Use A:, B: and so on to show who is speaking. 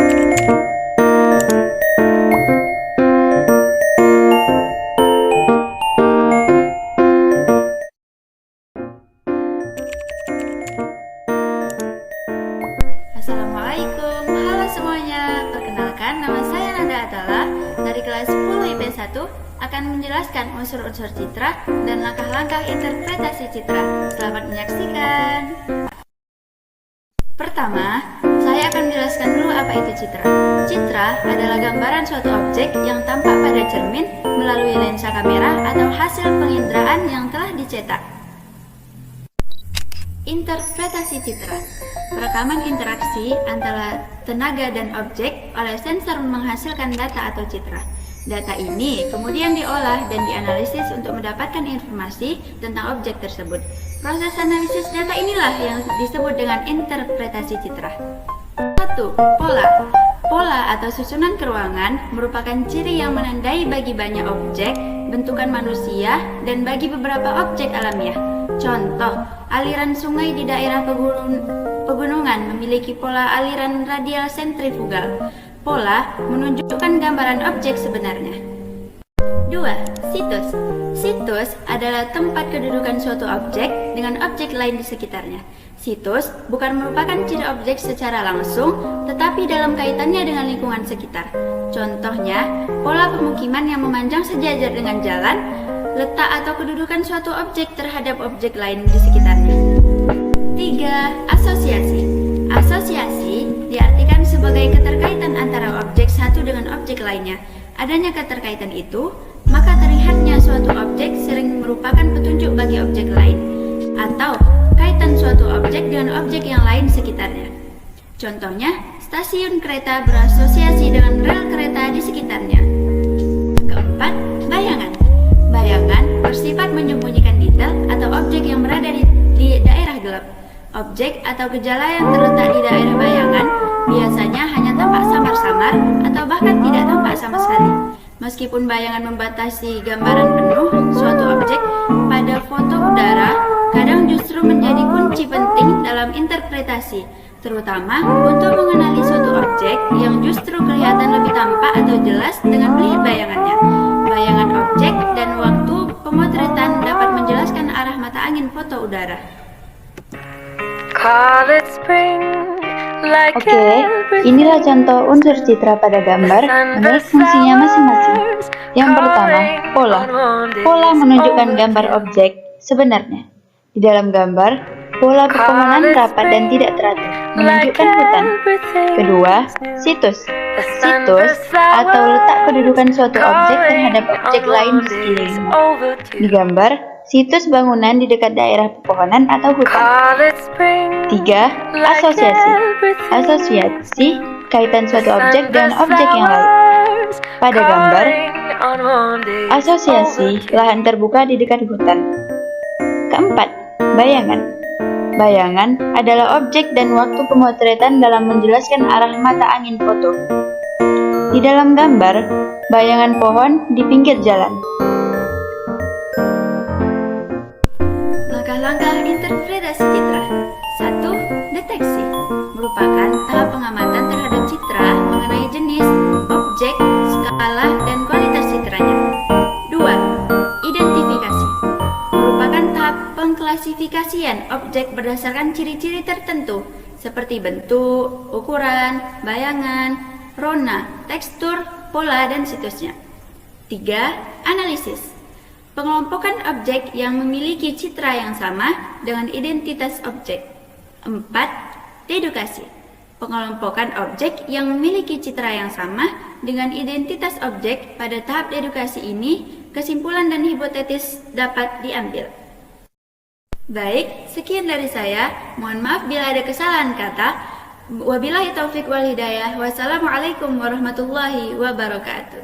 A: Assalamualaikum, halo semuanya. Perkenalkan, nama saya Nanda Atala dari kelas 10 IP1 akan menjelaskan unsur-unsur citra dan langkah-langkah interpretasi citra. Selamat menyaksikan. Pertama, saya akan menjelaskan dulu apa itu citra. Citra adalah gambaran suatu objek yang tampak pada cermin melalui lensa kamera atau hasil penginderaan yang telah dicetak. Interpretasi citra, perekaman interaksi antara tenaga dan objek oleh sensor menghasilkan data atau citra. Data ini kemudian diolah dan dianalisis untuk mendapatkan informasi tentang objek tersebut. Proses analisis data inilah yang disebut dengan interpretasi citra. 1. Pola. Pola atau susunan keruangan merupakan ciri yang menandai bagi banyak objek, bentukan manusia, dan bagi beberapa objek alamiah. Contoh, aliran sungai di daerah pegunungan memiliki pola aliran radial sentrifugal. Pola menunjukkan gambaran objek sebenarnya. 2. Situs. Situs adalah tempat kedudukan suatu objek dengan objek lain di sekitarnya. Situs bukan merupakan ciri objek secara langsung, tetapi dalam kaitannya dengan lingkungan sekitar. Contohnya, pola pemukiman yang memanjang sejajar dengan jalan, letak atau kedudukan suatu objek terhadap objek lain di sekitarnya. 3. Asosiasi. Asosiasi diartikan sebagai keterkaitan antara objek satu dengan objek lainnya. Adanya keterkaitan itu, maka terlihatnya suatu objek sering merupakan petunjuk bagi objek lain, atau kaitan suatu objek dengan objek yang lain sekitarnya. Contohnya, stasiun kereta berasosiasi dengan rel kereta di sekitarnya. Keempat, bayangan. Bayangan bersifat menyembunyikan detail atau objek yang berada di daerah gelap. Objek atau gejala yang terletak di daerah bayangan biasanya hanya tampak samar-samar atau bahkan tidak tampak sama sekali. Meskipun bayangan membatasi gambaran penuh suatu objek, pada foto udara kadang justru menjadi kunci penting dalam interpretasi, terutama untuk mengenali suatu objek yang justru kelihatan lebih tampak atau jelas dengan melihat bayangannya. Bayangan objek dan waktu pemotretan dapat menjelaskan arah mata angin foto udara.
B: Oke, inilah contoh unsur citra pada gambar menurut fungsinya masing-masing. Yang pertama, pola. Pola menunjukkan gambar objek sebenarnya. Di dalam gambar, pola pepohonan rapat dan tidak teratur, menunjukkan hutan. Kedua, situs. Situs atau letak kedudukan suatu objek terhadap objek lain di sekelilingnya. Di gambar, situs bangunan di dekat daerah pepohonan atau hutan. 3. Asosiasi. Asosiasi kaitan suatu objek dengan objek yang lain. Pada gambar, asosiasi lahan terbuka di dekat hutan. Keempat, bayangan. Bayangan adalah objek dan waktu pemotretan dalam menjelaskan arah mata angin foto. Di dalam gambar, bayangan pohon di pinggir jalan.
A: Langkah-langkah interpretasi citra. 1. Deteksi merupakan tahap pengamatan terhadap citra mengenai jenis, objek, skala, dan kualitas citranya. 2. Identifikasi merupakan tahap pengklasifikasian objek berdasarkan ciri-ciri tertentu seperti bentuk, ukuran, bayangan, rona, tekstur, pola, dan situsnya. 3. Analisis pengelompokan objek yang memiliki citra yang sama dengan identitas objek. 4. Dedukasi pengelompokan objek yang memiliki citra yang sama dengan identitas objek. Pada tahap dedukasi ini, kesimpulan dan hipotesis dapat diambil. Baik, sekian dari saya. Mohon maaf bila ada kesalahan kata. Wabillahi taufik wal hidayah. Wassalamualaikum warahmatullahi wabarakatuh.